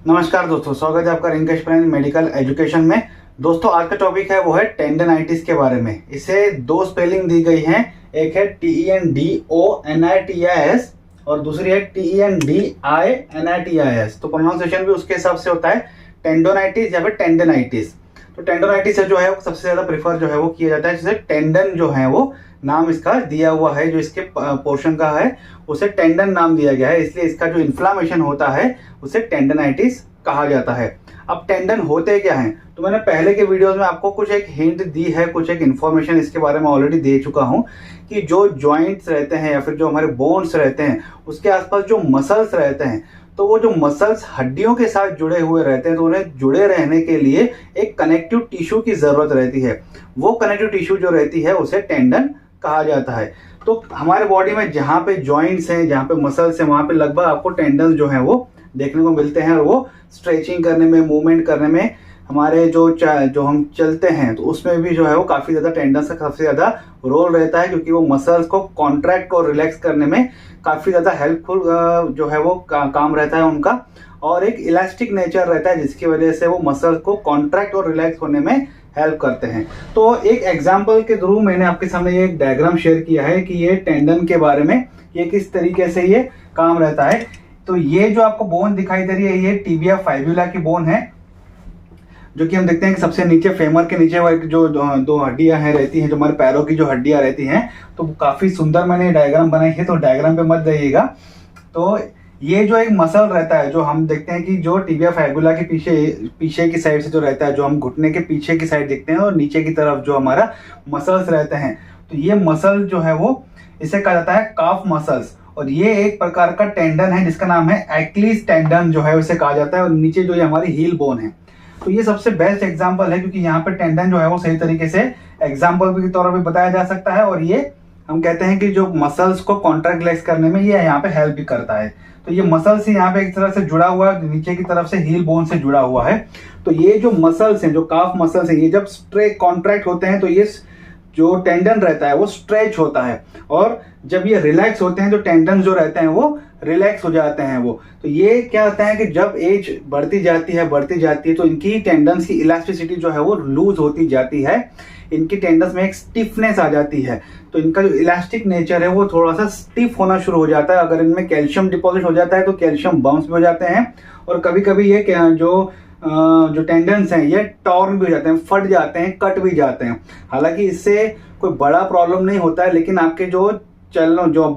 नमस्कार दोस्तों, स्वागत है आपका रिंकेश प्लान मेडिकल एजुकेशन में। दोस्तों आज का टॉपिक है वो है टेंडनाइटिस के बारे में। इसे दो स्पेलिंग दी गई हैं, एक है TENDONITIS और दूसरी है TENDINITIS। तो प्रोनाउंसिएशन भी उसके हिसाब से होता है, टेंडोनाइटिस या फिर टेंडनाइटिस। तो टेंडोनाइटिस जो है वो सबसे ज्यादा प्रेफर जो है वो किया जाता है, जिसे टेंडन जो है वो नाम इसका दिया हुआ है, जो इसके पोर्शन का है उसे टेंडन नाम दिया गया है, इसलिए इसका जो इन्फ्लामेशन होता है उसे टेंडनाइटिस कहा जाता है। अब टेंडन होते क्या हैं, तो मैंने पहले के वीडियोस में आपको कुछ एक हिंट दी है, कुछ एक इन्फॉर्मेशन इसके बारे में ऑलरेडी दे चुका हूं कि जो जॉइंट्स रहते हैं या फिर जो हमारे बोन्स रहते हैं उसके आसपास जो मसल्स रहते हैं, तो वो जो मसल्स हड्डियों के साथ जुड़े हुए रहते हैं, तो उन्हें जुड़े रहने के लिए एक कनेक्टिव टिश्यू की जरूरत रहती है। वो कनेक्टिव टिश्यू जो रहती है उसे टेंडन कहा जाता है। तो हमारे बॉडी में जहाँ पे जॉइंट्स हैं, जहाँ पे मसल्स हैं, वहां पे लगभग आपको टेंडन जो है वो देखने को मिलते हैं, और वो स्ट्रेचिंग करने में, मूवमेंट करने में, हमारे जो हम चलते हैं तो उसमें भी जो है वो काफी ज्यादा टेंडन्स का सबसे ज्यादा रोल रहता है, क्योंकि वो मसल्स को कॉन्ट्रैक्ट और रिलैक्स करने में काफी ज्यादा हेल्पफुल जो है वो काम रहता है उनका, और एक इलास्टिक नेचर रहता है जिसकी वजह से वो मसल्स को कॉन्ट्रैक्ट और रिलैक्स होने में हेल्प करते हैं। तो एक एग्जाम्पल के थ्रू मैंने आपके सामने ये एक डायग्राम शेयर किया है कि ये टेंडन के बारे में ये किस तरीके से ये काम रहता है। तो ये जो आपको बोन दिखाई दे रही है ये टिबिया फाइब्यूला की बोन है, जो कि हम देखते हैं कि सबसे नीचे फेमर के नीचे जो दो हड्डियां हैं रहती हैं, जो हमारे पैरों की जो हड्डियां रहती हैं। तो काफी सुंदर मैंने डायग्राम बनाई है, तो डायग्राम पे मत जाइएगा। तो ये जो एक मसल रहता है, जो हम देखते हैं कि जो टिबिया फाइब्यूला के पीछे की साइड से जो रहता है, जो हम घुटने के पीछे की साइड देखते हैं, और नीचे की तरफ जो हमारा मसल्स रहते हैं, तो ये मसल जो है वो इसे कहा जाता है काफ मसल्स। और ये एक प्रकार का टेंडन है जिसका नाम है एक्लीस टेंडन जो है उसे कहा जाता है, और नीचे जो ये हमारी हील बोन है। तो ये सबसे बेस्ट एग्जांपल है, क्योंकि यहाँ पे टेंडन जो है वो सही तरीके से एग्जांपल के तौर पे बताया जा सकता है, और ये हम कहते हैं कि जो मसल्स को कॉन्ट्रैक्ट रिलैक्स करने में ये यहाँ पे हेल्प भी करता है। तो ये मसल्स यहाँ पे एक तरह से जुड़ा हुआ है, नीचे की तरफ से हील बोन से जुड़ा हुआ है। तो ये जो मसल्स हैं, जो काफ मसल्स हैं, ये जब स्ट्रेट कॉन्ट्रैक्ट होते हैं तो ये जो टेंडन रहता है वो स्ट्रेच होता है, और जब ये रिलैक्स होते हैं तो टेंडन जो रहते हैं वो रिलैक्स हो जाते हैं वो। तो ये क्या होता है कि जब एज बढ़ती जाती है तो इनकी टेंडन्स की इलास्टिसिटी जो है वो लूज होती जाती है, इनकी टेंडन्स में एक स्टिफनेस आ जाती है। तो इनका जो इलास्टिक नेचर है वो थोड़ा सा स्टिफ होना शुरू हो जाता है। अगर इनमें कैल्शियम डिपॉजिट हो जाता है तो कैल्शियम बाउंस भी हो जाते हैं, और कभी कभी ये जो टेंडन्स हैं ये टॉर्न भी हो जाते हैं, फट जाते हैं, कट भी जाते हैं। हालांकि इससे कोई बड़ा प्रॉब्लम नहीं होता है, लेकिन आपके जो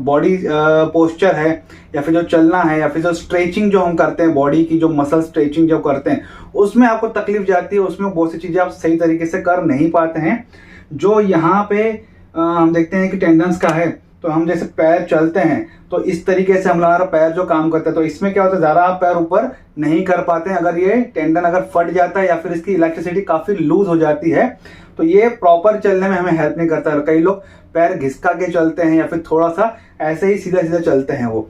बॉडी पोस्चर है, या फिर जो चलना है, या फिर जो स्ट्रेचिंग जो हम करते हैं, बॉडी की जो मसल स्ट्रेचिंग जो करते हैं, उसमें आपको तकलीफ जाती है, उसमें बहुत सी चीजें आप सही तरीके से कर नहीं पाते हैं। जो यहाँ पे हम देखते हैं कि टेंडन्स का है, तो हम जैसे पैर चलते हैं तो इस तरीके से हमारा पैर जो काम करता है, तो इसमें क्या होता है, ज्यादा आप पैर ऊपर नहीं कर पाते हैं। अगर ये टेंडन अगर फट जाता है या फिर इसकी इलेक्ट्रिसिटी काफी लूज हो जाती है, तो ये प्रॉपर चलने में हमें हेल्प नहीं करता है। कई लोग पैर घिसका के चलते हैं, या फिर थोड़ा सा ऐसे ही सीधा सीधा चलते हैं, वो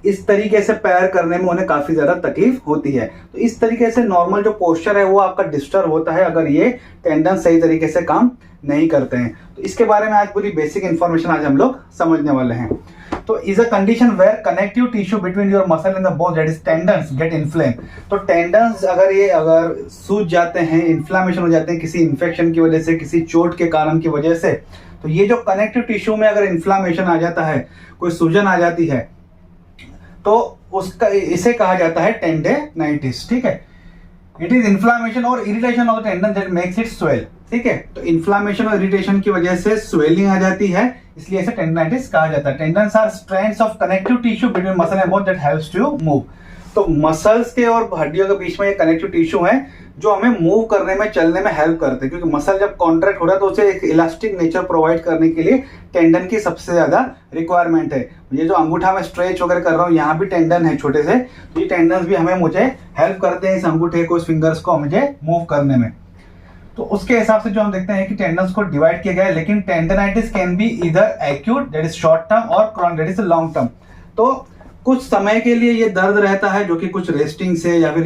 इस तरीके से पैर करने में उन्हें काफी ज्यादा तकलीफ होती है। तो इस तरीके से नॉर्मल जो पोस्चर है वो आपका डिस्टर्ब होता है अगर ये टेंडन सही तरीके से काम नहीं करते हैं। तो इसके बारे में आज पूरी बेसिक इंफॉर्मेशन आज हम लोग समझने वाले हैं। तो is a condition where connective tissue between your muscle in the bone that is tendons get inflame. तो टेंडन्स अगर सूज जाते हैं, इन्फ्लामेशन हो जाते हैं किसी इन्फेक्शन की वजह से, किसी चोट के कारण की वजह से, तो ये जो कनेक्टिव टिश्यू में अगर इन्फ्लामेशन आ जाता है, कोई सूजन आ जाती है, तो उसका इसे कहा जाता है टेंडेनाइटिस। ठीक है, इट इज इन्फ्लामेशन और irritation of the tendon that makes it swell. ठीक है, तो इन्फ्लामेशन और इरिटेशन की वजह से स्वेलिंग आ जाती है, इसलिए इसे टेंडनाइटिस कहा जाता है। Tendons are strands of connective tissue between muscle and bone that helps to move. तो मसल्स के और हड्डियों के बीच में ये कनेक्टिव टिश्यू है जो हमें मूव करने में, चलने में हेल्प करते हैं, क्योंकि मसल जब कॉन्ट्रैक्ट हो रहा है तो उसे एक इलास्टिक नेचर प्रोवाइड करने के लिए टेंडन की सबसे ज्यादा रिक्वायरमेंट है। ये जो अंगूठा में स्ट्रेच वगैरह कर रहा हूँ, यहाँ भी टेंडन है छोटे से, तो ये टेंडन्स भी हमें मुझे हेल्प करते हैं इस अंगूठे को, इस फिंगर्स को मुझे मूव करने में। तो उसके हिसाब से जो हम देखते हैं कि टेंडन्स को डिवाइड किया गया है, लेकिन tendinitis can be either acute that is short term और chronic that is long term. तो कुछ समय के लिए ये दर्द रहता है, जो कि कुछ रेस्टिंग से या फिर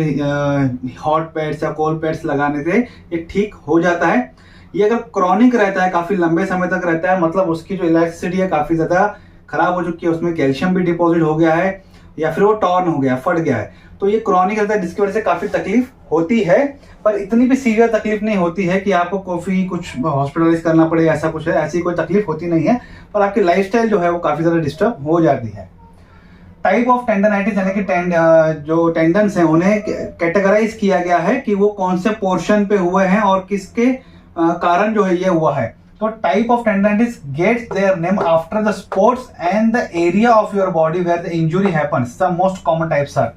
हॉट पैड्स या कोल्ड पैड्स लगाने से ये ठीक हो जाता है। ये अगर क्रॉनिक रहता है, काफी लंबे समय तक रहता है, मतलब उसकी जो इलास्टिसिटी है काफी ज्यादा खराब हो चुकी है, उसमें कैल्शियम भी डिपॉजिट हो गया है, या फिर वो टॉर्न हो गया, फट गया है, तो ये क्रॉनिक रहता है, जिसकी वजह से काफी तकलीफ होती है, पर इतनी भी सीवियर तकलीफ नहीं होती है कि आपको काफी कुछ हॉस्पिटलाइज करना पड़े, ऐसा कुछ है, ऐसी कोई तकलीफ होती नहीं है, पर आपकी लाइफस्टाइल जो है वो काफी ज्यादा डिस्टर्ब हो जाती है। टाइप ऑफ टेंडनाइटिस यानी कि जो टेंडन्स हैं उन्हें कैटेगराइज किया गया है कि वो कौन से पोर्शन पे हुए हैं और किसके कारण जो है ये हुआ है। तो type of tendinitis gets their name after the spots and the area of your body where the injury happens. The most common types are,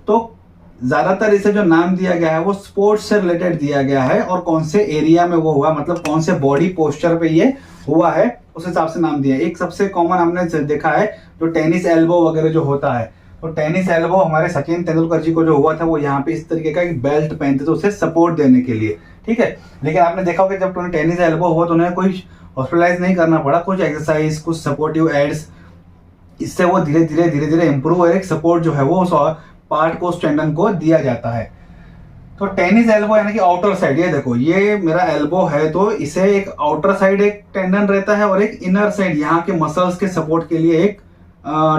तो ज्यादातर इसे जो नाम दिया गया है वो स्पोर्ट्स से रिलेटेड दिया गया है और कौन से एरिया में वो हुआ, मतलब कौन से बॉडी पोस्चर पे ये हुआ है उस हिसाब से नाम दिया है। एक सबसे कॉमन हमने देखा है जो टेनिस एल्बो वगैरह जो होता है, तो टेनिस एल्बो हमारे सचिन तेंदुलकर जी को जो हुआ था वो यहाँ पे इस तरीके का एक बेल्ट पहनते थे उसे सपोर्ट देने के लिए, ठीक है। लेकिन आपने देखा होगा जब उन्हें टेनिस एल्बो हुआ तो उन्हें कोई हॉस्पिटलाइज नहीं करना पड़ा, कुछ एक्सरसाइज, कुछ सपोर्टिव एड्स, इससे वो धीरे धीरे इंप्रूव और एक सपोर्ट जो है वो उस पार्ट को, उस टेंडन को दिया जाता है। तो टेनिस एल्बो यानी कि आउटर साइड, ये देखो ये मेरा एल्बो है तो इसे एक आउटर साइड एक टेंडन रहता है और एक इनर साइड यहाँ के मसल्स के सपोर्ट के लिए एक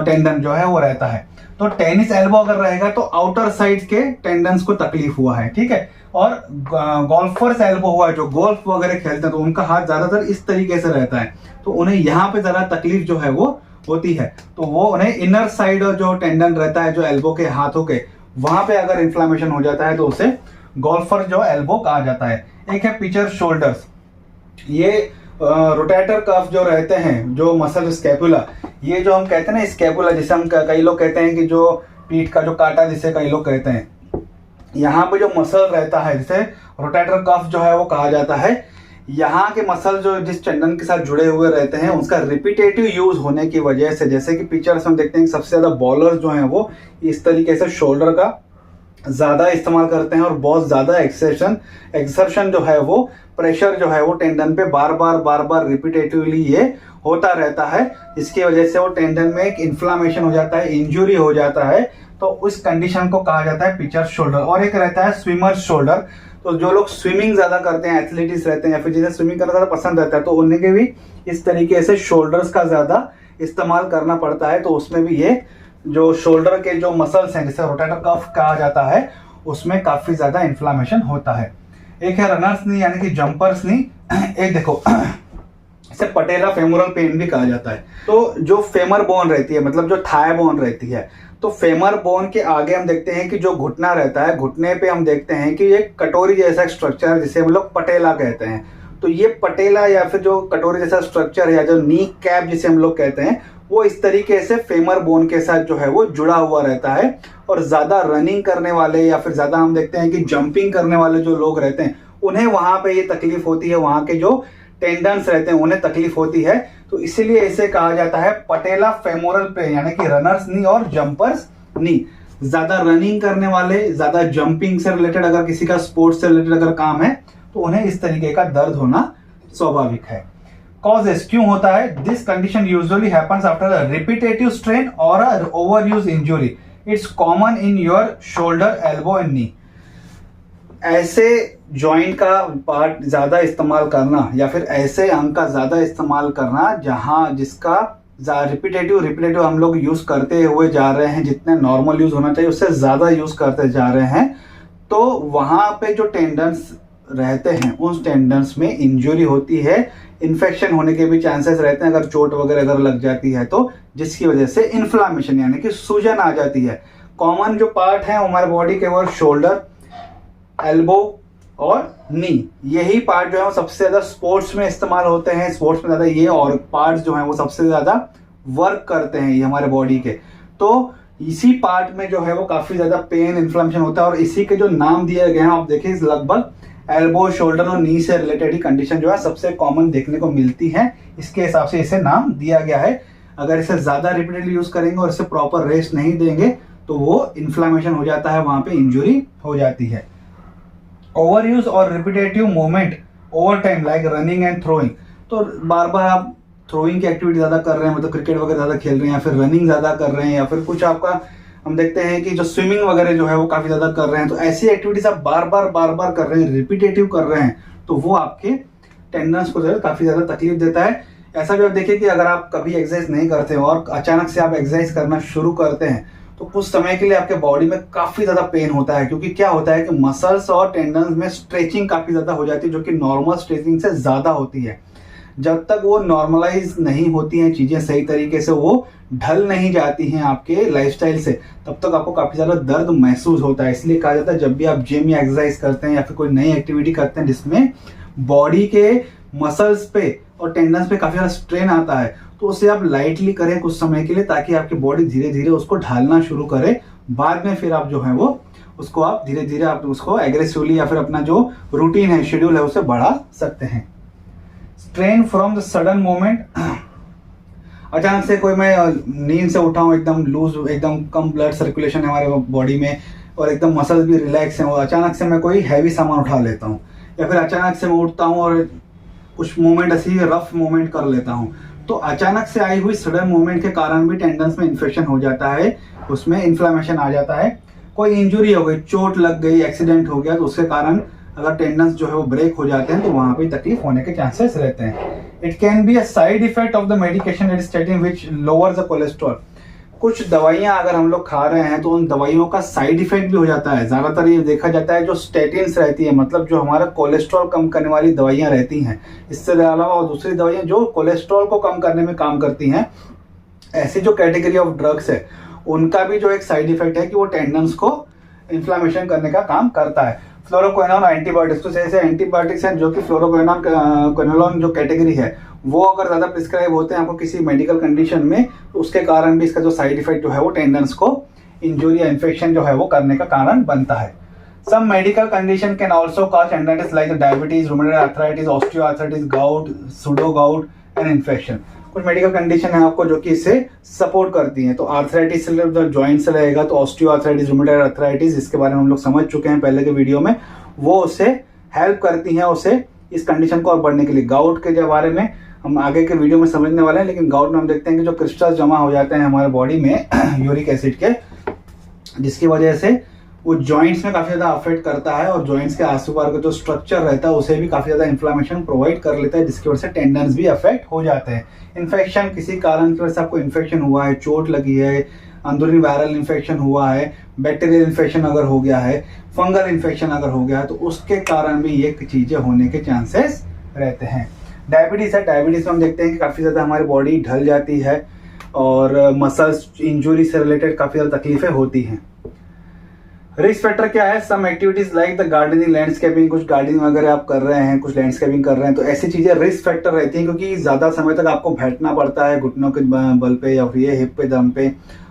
टेंडन जो है वो रहता है। तो टेनिस एल्बो अगर रहेगा तो आउटर साइड के टेंडन्स को तकलीफ हुआ है, ठीक है। और गोल्फर्स एल्बो हुआ है, जो गोल्फ वगैरह खेलते हैं तो उनका हाथ ज्यादातर इस तरीके से रहता है, तो उन्हें यहाँ पे जरा तकलीफ जो है वो होती है, तो वो उन्हें इनर साइड जो टेंडन रहता है जो एल्बो के हाथों के, वहां पे अगर इन्फ्लामेशन हो जाता है तो उसे गोल्फर जो एल्बो कहा जाता है। एक है पिचर शोल्डर्स, ये रोटेटर कफ जो रहते हैं, जो मसल स्कैपुला, ये जो हम कहते हैं ना स्कैपुला, जिसे हम कई लोग कहते हैं कि जो पीठ का जो काटा जिसे कई लोग कहते हैं, यहाँ पे जो मसल रहता है जिसे रोटेटर कफ जो है वो कहा जाता है, यहाँ के मसल जो जिस टेंडन के साथ जुड़े हुए रहते हैं उनका रिपीटेटिव यूज होने की वजह से, जैसे कि पिचर्स हम देखते हैं कि सबसे ज्यादा बॉलर जो हैं वो इस तरीके से शोल्डर का ज्यादा इस्तेमाल करते हैं और बहुत ज्यादा एक्सर्शन जो है वो प्रेशर जो है वो टेंडन पे बार बार रिपीटेटिवली ये होता रहता है, जिसकी वजह से वो टेंडन में एक इन्फ्लामेशन हो जाता है, इंजुरी हो जाता है, तो उस कंडीशन को कहा जाता है पिचर शोल्डर। और एक रहता है स्विमर शोल्डर, तो जो लोग स्विमिंग ज्यादा करते हैं, एथलेटिक्स रहते हैं या फिर जिन्हें स्विमिंग करना ज्यादा पसंद रहता है, तो उन्हें भी इस तरीके से शोल्डर्स का ज्यादा इस्तेमाल करना पड़ता है, तो उसमें भी ये जो शोल्डर के जो मसल्स हैं जिसे रोटेटर कफ कहा जाता है उसमें काफी ज्यादा इन्फ्लामेशन होता है। एक है रनर्स नी यानी कि जंपर्स नी, एक देखो इसे पटेला फेमोरल पेन भी कहा जाता है। तो जो फेमर बोन रहती है, मतलब जो थाई बोन रहती है, तो फेमर बोन के आगे हम देखते हैं कि जो घुटना रहता है, घुटने पे हम देखते हैं कि एक कटोरी जैसा स्ट्रक्चर है जिसे हम लोग पटेला कहते हैं। तो ये पटेला या फिर जो कटोरी जैसा स्ट्रक्चर है या जो नी कैप जिसे हम लोग कहते हैं, वो इस तरीके से फेमर बोन के साथ जो है वो जुड़ा हुआ रहता है। और ज्यादा रनिंग करने वाले या फिर ज्यादा हम देखते हैं कि जंपिंग करने वाले जो लोग रहते हैं उन्हें वहां पे ये तकलीफ होती है, वहां के जो टेंडन्स रहते हैं उन्हें तकलीफ होती है, तो इसीलिए इसे कहा जाता है पटेला फेमोरल पेन यानी कि रनर्स नी और जंपर्स नी। ज्यादा रनिंग करने वाले, ज्यादा जंपिंग से रिलेटेड अगर किसी का स्पोर्ट्स से रिलेटेड अगर काम है तो उन्हें इस तरीके का दर्द होना स्वाभाविक है। कॉजेस क्यों होता है? This condition usually happens after a repetitive strain और a overuse injury. It's common in your shoulder, elbow and knee. ऐसे जॉइंट का पार्ट ज्यादा इस्तेमाल करना या फिर ऐसे अंग का ज्यादा इस्तेमाल करना जहां जिसका रिपीटेटिव हम लोग यूज करते हुए जा रहे हैं, जितने नॉर्मल यूज होना चाहिए उससे ज्यादा यूज करते जा रहे हैं, तो वहां पे जो टेंडन्स रहते हैं उस टेंडन्स में इंजुरी होती है, इन्फेक्शन होने के भी चांसेस रहते हैं अगर चोट वगैरह अगर लग जाती है तो, जिसकी वजह से इन्फ्लामेशन यानी कि सूजन आ जाती है। कॉमन जो पार्ट है हमारे बॉडी के वो शोल्डर, एल्बो और नी, यही पार्ट जो है वो सबसे ज्यादा स्पोर्ट्स में इस्तेमाल होते हैं। स्पोर्ट्स में ज्यादा ये और पार्ट्स जो हैं वो सबसे ज्यादा वर्क करते हैं ये हमारे बॉडी के, तो इसी पार्ट में जो है वो काफी ज्यादा पेन, इन्फ्लेमेशन होता है और इसी के जो नाम दिए गए हैं आप देखिए लगभग एल्बो, शोल्डर और नी से रिलेटेड ही कंडीशन जो है सबसे कॉमन देखने को मिलती है, इसके हिसाब से इसे नाम दिया गया है। अगर इसे ज्यादा रिपीटेडली यूज करेंगे और इसे प्रॉपर रेस्ट नहीं देंगे तो वो इन्फ्लेमेशन हो जाता है, वहां पे इंजुरी हो जाती है। ओवर यूज और repetitive movement over time like running and throwing, तो बार बार आप थ्रोइंग की एक्टिविटी ज्यादा कर रहे हैं, मतलब क्रिकेट वगैरह ज्यादा खेल रहे हैं या फिर रनिंग ज्यादा कर रहे हैं या फिर कुछ आपका हम देखते हैं कि जो स्विमिंग वगैरह जो है वो काफी ज्यादा कर रहे हैं, तो ऐसी एक्टिविटीज आप बार बार कर रहे हैं, रिपीटेटिव कर रहे हैं, तो वो आपके टेंडन्स को जो है काफी ज्यादा तकलीफ देता है। ऐसा भी आप देखिए कि अगर आप कभी एक्सरसाइज नहीं करते हो और अचानक से आप एक्सरसाइज करना शुरू करते हैं तो कुछ समय के लिए आपके बॉडी में काफी ज्यादा पेन होता है, क्योंकि क्या होता है कि मसल्स और टेंडन्स में स्ट्रेचिंग काफी ज्यादा हो जाती है, जो कि नॉर्मल स्ट्रेचिंग से ज्यादा होती है। जब तक वो नॉर्मलाइज नहीं होती हैं चीजें सही तरीके से, वो ढल नहीं जाती हैं आपके लाइफस्टाइल से, तब तक आपको काफी ज्यादा दर्द महसूस होता है। इसलिए कहा जाता है जब भी आप जिम या एक्सरसाइज करते हैं या फिर कोई नई एक्टिविटी करते हैं जिसमें बॉडी के मसल्स पे और टेंडन्स पे काफी ज्यादा स्ट्रेन आता है, तो उसे आप लाइटली करें कुछ समय के लिए, ताकि आपकी बॉडी धीरे धीरे उसको ढालना शुरू करे। बाद में फिर आप जो है वो उसको आप धीरे धीरे आप उसको एग्रेसिवली या फिर अपना जो रूटीन है, शेड्यूल है, उसे बढ़ा सकते हैं। Strain from the sudden moment, अचानक से कोई मैं नींद से उठा हूँ, एकदम लूज, एकदम कम ब्लड सर्कुलेशन है हमारे बॉडी में और एकदम मसल्स भी रिलैक्स हैं, और अचानक से मैं कोई हैवी सामान उठा लेता हूँ, या फिर अचानक से मैं उठता हूँ और कुछ मोमेंट ऐसी रफ मोमेंट कर लेता हूँ, तो अचानक से आई हुई सडन मूवमेंट के कारण भी टेंडन्स में इन्फेक्शन हो जाता है, उसमें इन्फ्लेमेशन आ जाता है। कोई इंजुरी हो गई, चोट लग गई, एक्सीडेंट हो गया, तो उसके कारण अगर टेंडन्स जो है वो ब्रेक हो जाते हैं तो वहां पे तकलीफ होने के चांसेस रहते हैं। It can be a side effect of the medication at statin which lowers the cholesterol. कुछ दवाइयां अगर हम लोग खा रहे हैं तो उन दवाइयों का साइड इफेक्ट भी हो जाता है। ज्यादातर ये देखा जाता है जो स्टेटिन्स रहती है, मतलब जो हमारा कोलेस्ट्रॉल कम करने वाली दवाइयां रहती हैं, इससे अलावा और दूसरी दवाइयां जो कोलेस्ट्रॉल को कम करने में काम करती हैं, ऐसी जो कैटेगरी ऑफ ड्रग्स है उनका भी जो एक साइड इफेक्ट है कि वो टेंडन्स को इन्फ्लामेशन करने का काम करता है। फ्लोरोक्विनोन एंटीबायोटिक्स, कुछ ऐसे एंटीबायोटिक्स हैं जो कि फ्लोरोक्विनोन जो कैटेगरी है वो अगर ज्यादा प्रिस्क्राइब होते हैं आपको किसी मेडिकल कंडीशन में, तो उसके कारण भी इसका जो साइड इफेक्ट जो है वो टेंडन्स को इंजुरी या इन्फेक्शन जो है वो करने का कारण बनता है। Some medical condition can also cause tendinitis like diabetes, rheumatoid arthritis, osteoarthritis, gout, pseudo gout and infection. कुछ मेडिकल कंडीशन है आपको जो कि इससे सपोर्ट करती हैं। तो आर्थराइटिस से जॉइंट से रहेगा तो ऑस्टियोआर्थराइटिस, रूमेटॉइड आर्थराइटिस, जिसके बारे में हम लोग समझ चुके हैं पहले के वीडियो में, वो उससे हेल्प करती हैं उसे इस कंडीशन को और बढ़ने के लिए। गाउट के बारे में हम आगे के वीडियो में समझने वाले हैं, लेकिन गाउट में हम देखते हैं कि जो क्रिस्टल्स जमा हो जाते हैं हमारे बॉडी में यूरिक एसिड के, जिसकी वजह से वो जॉइंट्स में काफी ज्यादा अफेक्ट करता है और जॉइंट्स के आसू पास का जो स्ट्रक्चर रहता है उसे भी काफी ज्यादा इन्फ्लेमेशन प्रोवाइड कर लेता है, जिसकी वजह से टेंडन्स भी अफेक्ट हो जाते हैं। इन्फेक्शन, किसी कारण की वजह से आपको इन्फेक्शन हुआ है, चोट लगी है, अंदरूनी वायरल इन्फेक्शन हुआ है, बैक्टीरियल इन्फेक्शन अगर हो गया है, फंगल इन्फेक्शन अगर हो गया है, तो उसके कारण भी ये चीजें होने के चांसेस रहते हैं। डायबिटीज है, डायबिटीज में हम देखते हैं कि काफी ज्यादा हमारी बॉडी ढल जाती है और मसल्स इंजुरी से रिलेटेड काफी ज्यादा तकलीफें होती हैं। रिस्क फैक्टर क्या है? Some activities like the gardening, landscaping, कुछ गार्डनिंग वगैरह आप कर रहे हैं, कुछ लैंडस्केपिंग कर रहे हैं, तो ऐसी चीजें रिस्क फैक्टर रहती हैं, क्योंकि ज्यादा समय तक आपको बैठना पड़ता है घुटनों के बल पे या फिर ये हिप पे, दम पे,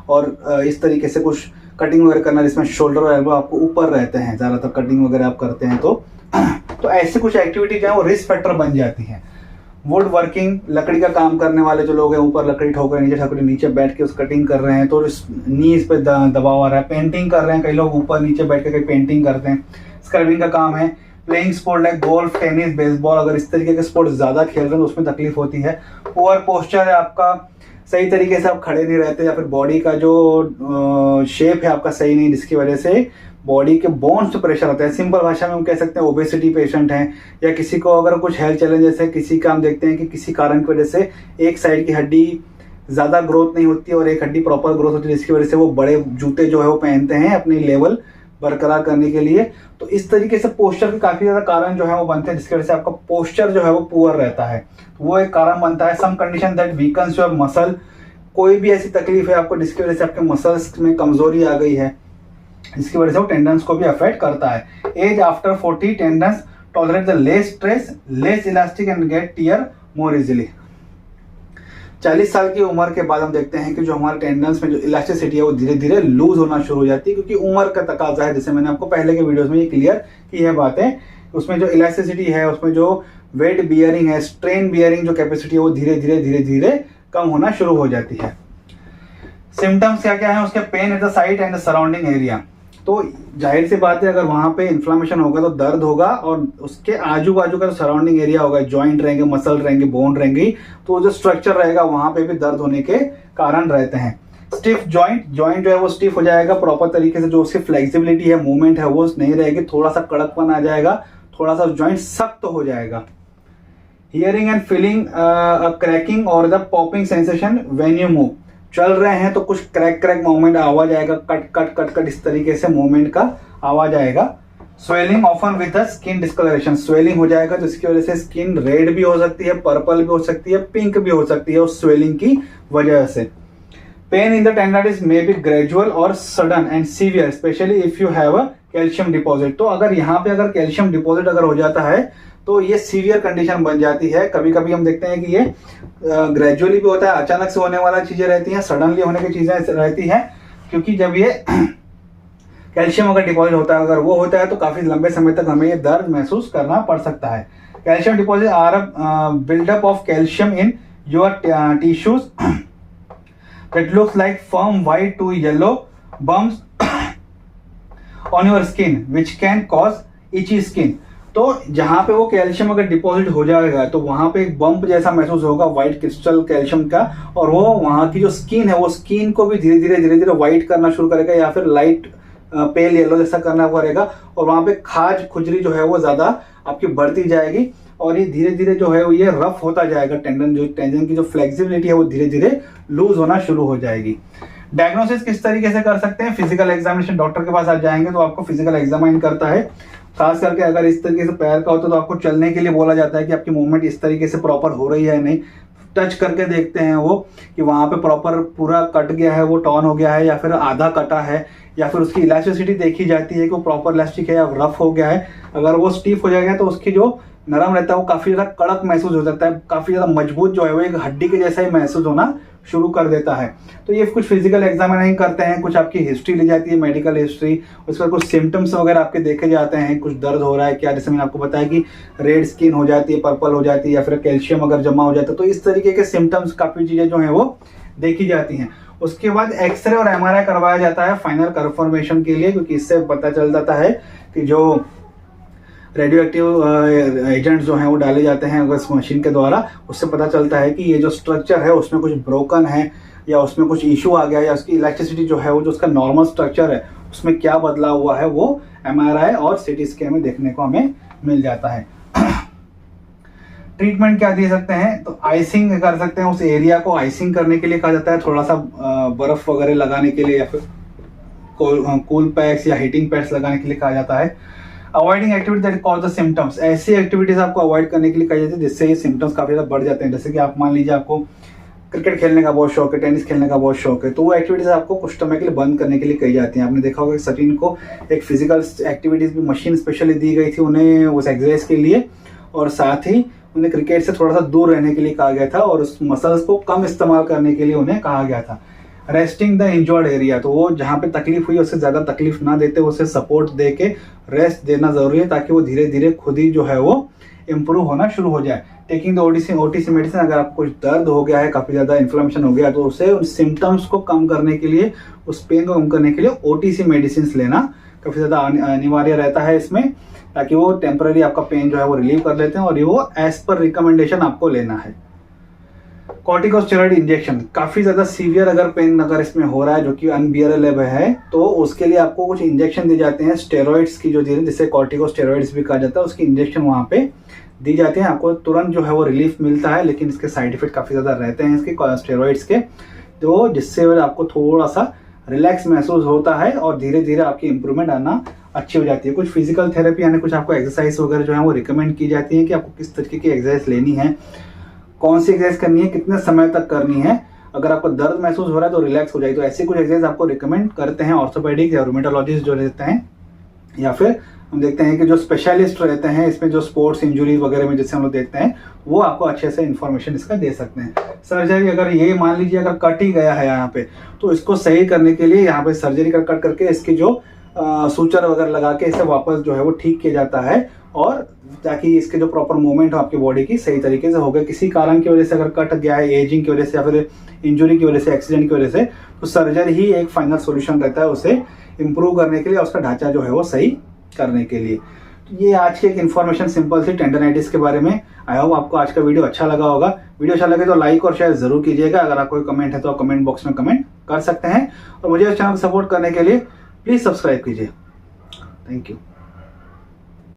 और इस तरीके से कुछ कटिंग वगैरह करना जिसमें शोल्डर और एल्बो आपको ऊपर रहते हैं, ज्यादातर कटिंग वगैरह आप करते हैं तो ऐसे कुछ एक्टिविटीज हैं वो रिस्क फैक्टर बन जाती हैं। वुड वर्किंग, लकड़ी का काम करने वाले जो लोग हैं, ऊपर लकड़ी ठोक रहे हैं, नीचे ठोक नीचे बैठ के उस कटिंग कर रहे हैं तो नीज पे दबाव आ रहा है। पेंटिंग कर रहे हैं, कई लोग ऊपर नीचे बैठ के कहीं पेंटिंग करते हैं। स्क्रबिंग का काम है। Playing sport like golf, tennis, baseball, अगर इस तरीके के स्पोर्ट ज्यादा खेल रहे हैं तो उसमें तकलीफ होती है। पुअर पोस्चर है आपका, सही तरीके से आप खड़े नहीं रहते, या फिर बॉडी का जो शेप है आपका सही नहीं, जिसकी वजह से बॉडी के बोन्स पे प्रेशर आता है। सिंपल भाषा में हम कह सकते हैं ओबेसिटी पेशेंट हैं, या किसी को अगर कुछ हेल्थ चैलेंजेस है, किसी का हम देखते हैं कि किसी कारण की वजह से एक साइड की हड्डी ज्यादा ग्रोथ नहीं होती और एक हड्डी प्रॉपर ग्रोथ होती है, जिसकी वजह से वो बड़े जूते जो है वो पहनते हैं अपनी लेवल बरकरार करने के लिए। तो इस तरीके से पोस्चर के काफी ज्यादा कारण जो है वो बनते हैं, जिसकी वजह से आपका पोस्चर जो है वो पुअर रहता है, तो वो एक कारण बनता है। Some condition that weakens your muscle, कोई भी ऐसी तकलीफ है आपको जिसकी वजह से आपके मसल्स में कमजोरी आ गई है, इसकी वजह से वो टेंडन्स को भी अफेक्ट करता है। Age after 40 tendons tolerate the less stress, less elastic and get tear more easily. 40 साल की उम्र के बाद हम देखते हैं कि जो हमारे टेंडन्स में जो इलास्टिसिटी है वो धीरे धीरे लूज होना शुरू हो जाती है, क्योंकि उम्र का तकाजा है, जैसे मैंने आपको पहले के वीडियोस में ये क्लियर की है बातें। उसमें जो इलास्टिसिटी है, उसमें जो वेट बियरिंग है, स्ट्रेन बियरिंग जो कैपेसिटी है वो धीरे धीरे कम होना शुरू हो जाती है। सिम्टम्स क्या क्या है उसके? Pen at the site and the surrounding area, तो जाहिर सी बात है अगर वहां पे इन्फ्लामेशन होगा तो दर्द होगा, और उसके आजू बाजू का जो सराउंडिंग एरिया होगा, जॉइंट रहेंगे, मसल रहेंगे, बोन रहेंगी, तो जो स्ट्रक्चर रहेगा वहां पे भी दर्द होने के कारण रहते हैं। स्टिफ जॉइंट, जॉइंट जो है वो स्टिफ हो जाएगा प्रॉपर तरीके से, जो उसकी फ्लेक्सिबिलिटी है, मूवमेंट है वो नहीं रहेगी, थोड़ा सा कड़कपन आ जाएगा, थोड़ा सा जॉइंट सख्त हो जाएगा। Hearing and feeling a cracking और the popping sensation when you move, चल रहे हैं तो कुछ क्रैक क्रैक मूवमेंट आवाज आएगा, कट कट कट कट इस तरीके से मूवमेंट का आवाज आएगा। Swelling often with skin discoloration, swelling हो जाएगा जिसकी वजह से स्किन रेड भी हो सकती है, पर्पल भी हो सकती है, पिंक भी हो सकती है उस स्वेलिंग की वजह से। Pain in the tendinitis may be gradual और sudden and severe especially if you have a calcium deposit. तो अगर यहाँ पे अगर कैल्शियम डिपॉजिट अगर हो जाता है तो ये सीवियर कंडीशन बन जाती है। कभी कभी हम देखते हैं कि ये ग्रेजुअली भी होता है, अचानक से होने वाला चीजें रहती हैं, सडनली होने की चीजें रहती हैं, क्योंकि जब ये कैल्शियम अगर डिपॉजिट होता है, अगर वो होता है तो काफी लंबे समय तक हमें ये दर्द महसूस करना पड़ सकता है। Calcium deposit or buildup of calcium in your tissues that looks like firm white to yellow bumps on your skin which can cause itchy skin। तो जहां पे वो कैल्शियम अगर डिपॉजिट हो जाएगा तो वहां पे एक बम्प जैसा महसूस होगा व्हाइट क्रिस्टल कैल्शियम का, और वो वहां की जो स्किन है वो स्किन को भी धीरे धीरे व्हाइट करना शुरू करेगा या फिर लाइट पेल येलो जैसा करना पड़ेगा, और वहां पे खाज खुजली जो है वो ज्यादा आपकी बढ़ती जाएगी, और ये धीरे धीरे जो है वो ये रफ होता जाएगा। टेंडन की जो फ्लेक्सिबिलिटी है वो धीरे धीरे लूज होना शुरू हो जाएगी। डायग्नोसिस किस तरीके से कर सकते हैं? फिजिकल एग्जामिनेशन, डॉक्टर के पास आप जाएंगे तो आपको फिजिकल एग्जामिन करता है। खास करके अगर इस तरीके से पैर का होता है तो आपको चलने के लिए बोला जाता है कि आपकी मूवमेंट इस तरीके से प्रॉपर हो रही है या नहीं। टच करके देखते हैं वो कि वहां पे प्रॉपर पूरा कट गया है, वो टॉन हो गया है या फिर आधा कटा है, या फिर उसकी इलास्टिसिटी देखी जाती है कि वो प्रॉपर इलास्टिक है या रफ हो गया है। अगर वो स्टीफ हो जाएगा तो उसकी जो नरम रहता है वो काफी ज्यादा कड़क महसूस हो जाता है, काफी ज्यादा मजबूत जो है वो एक हड्डी के जैसा ही महसूस होना शुरू कर देता है। तो ये कुछ फिजिकल एग्जामिनिंग करते हैं, कुछ आपकी हिस्ट्री ली जाती है, मेडिकल हिस्ट्री, उसके बाद कुछ सिम्टम्स वगैरह आपके देखे जाते हैं, कुछ दर्द हो रहा है क्या, जैसे मैंने आपको बताया कि रेड स्किन हो जाती है, पर्पल हो जाती है, या फिर कैल्शियम अगर जमा हो जाता है, तो इस तरीके के सिम्टम्स काफी चीजें जो है वो देखी जाती हैं। उसके बाद एक्सरे और एमआरआई करवाया जाता है फाइनल कंफर्मेशन के लिए, क्योंकि इससे पता चल जाता है कि जो रेडियो एक्टिव एजेंट्स जो हैं वो डाले जाते हैं अगर इस मशीन के द्वारा, उससे पता चलता है कि ये जो स्ट्रक्चर है उसमें कुछ ब्रोकन है या उसमें कुछ इशू आ गया है, या उसकी इलेक्ट्रिसिटी जो है वो जो उसका नॉर्मल स्ट्रक्चर है उसमें क्या बदला हुआ है वो एमआरआई और सीटी स्कैन में देखने को हमें मिल जाता है। ट्रीटमेंट क्या दे सकते हैं? तो आइसिंग कर सकते हैं, उस एरिया को आइसिंग करने के लिए कहा जाता है, थोड़ा सा बर्फ वगैरह लगाने के लिए या फिर कूल पैक्स या हीटिंग पैड्स लगाने के लिए कहा जाता है। Avoiding activity that cause the symptoms, ऐसी एक्टिविटीज आपको अवॉइड करने के लिए कही जाती है जिससे ये सिम्टम्स काफी ज्यादा बढ़ जाते हैं। जैसे कि आप मान लीजिए आपको क्रिकेट खेलने का बहुत शौक है, टेनिस खेलने का बहुत शौक है, तो वो एक्टिविटीज आपको कुछ समय के लिए बंद करने के लिए कही जाती हैं। आपने देखा होगा कि सचिन को एक फिजिकल एक्टिविटीज भी मशीन स्पेशली दी गई थी उन्हें उस एक्सरसाइज के लिए, और साथ ही उन्हें क्रिकेट से थोड़ा सा दूर रहने के लिए कहा गया था और उस मसल्स को कम इस्तेमाल करने के लिए उन्हें कहा गया था। रेस्टिंग द इंजर्ड एरिया, तो वो जहाँ पे तकलीफ हुई उससे ज्यादा तकलीफ ना देते उसे सपोर्ट दे के रेस्ट देना जरूरी है, ताकि वो धीरे धीरे खुद ही जो है वो इम्प्रूव होना शुरू हो जाए। टेकिंग द ओटीसी मेडिसिन, अगर आपको कुछ दर्द हो गया है, काफी ज्यादा इन्फ्लेमेशन हो गया, तो उसे उन सिम्टम्स को कम करने के लिए, उस पेन को कम करने के लिए ओटीसी मेडिसिन लेना काफी ज्यादा अनिवार्य रहता है इसमें, ताकि वो टेम्पररी आपका पेन जो है वो रिलीव कर लेते हैं, और ये वो एज पर रिकमेंडेशन आपको लेना है। कॉर्टिकोस्टेरॉइड इंजेक्शन, काफी ज्यादा सीवियर अगर पेन अगर इसमें हो रहा है जो कि अनबियरेबल है, तो उसके लिए आपको कुछ इंजेक्शन दिए जाते हैं स्टेरॉइड्स की, जो जिसे कॉर्टिकोस्टेरॉइड्स भी कहा जाता है, उसकी इंजेक्शन वहां पे दी जाती है। आपको तुरंत जो है वो रिलीफ मिलता है, लेकिन इसके साइड इफेक्ट काफी ज्यादा रहते हैं इसके स्टेरॉइड्स के, तो जिससे आपको थोड़ा सा रिलैक्स महसूस होता है और धीरे धीरे आपकी इंप्रूवमेंट आना अच्छी हो जाती है। कुछ फिजिकल थेरेपी यानी कुछ आपको एक्सरसाइज वगैरह जो है वो रिकमेंड की जाती है कि आपको किस तरीके की एक्सरसाइज लेनी है, कौन सी एक्सरसाइज करनी है, कितने समय तक करनी है। अगर आपको दर्द महसूस हो रहा है तो रिलैक्स हो जाए, तो ऐसी कुछ एक्सरसाइज आपको रिकमेंड करते हैं ऑर्थोपेडिक या रूमेटोलॉजिस्ट जो रहते हैं, या फिर हम देखते हैं कि जो स्पेशलिस्ट रहते हैं इसमें, जो स्पोर्ट्स इंजुरी वगैरह में जैसे हम लोग देखते हैं, वो आपको अच्छे से इन्फॉर्मेशन इसका दे सकते हैं। सर्जरी, अगर ये मान लीजिए अगर कट ही गया है यहाँ पे, तो इसको सही करने के लिए यहाँ पे सर्जरी कर कट करके इसकी जो सूचर वगैरह लगा के इसे वापस जो है वो ठीक किया जाता है, और ताकि इसके जो प्रॉपर मूवमेंट हो आपकी बॉडी की सही तरीके से हो गए। किसी कारण की वजह से अगर कट गया है, एजिंग की वजह से या फिर इंजुरी की वजह से, एक्सीडेंट की वजह से, तो सर्जरी ही एक फाइनल सॉल्यूशन रहता है उसे इम्प्रूव करने के लिए, उसका ढांचा जो है वो सही करने के लिए। तो ये आज की एक इन्फॉर्मेशन सिंपल सी टेंडनाइटिस के बारे में। आई होप आपको आज का वीडियो अच्छा लगा होगा। वीडियो अच्छा लगे तो लाइक और शेयर जरूर कीजिएगा। अगर आपको कोई कमेंट है तो आप कमेंट बॉक्स में कमेंट कर सकते हैं, और मुझे इस चैनल को सपोर्ट करने के लिए प्लीज सब्सक्राइब कीजिए। Thank you.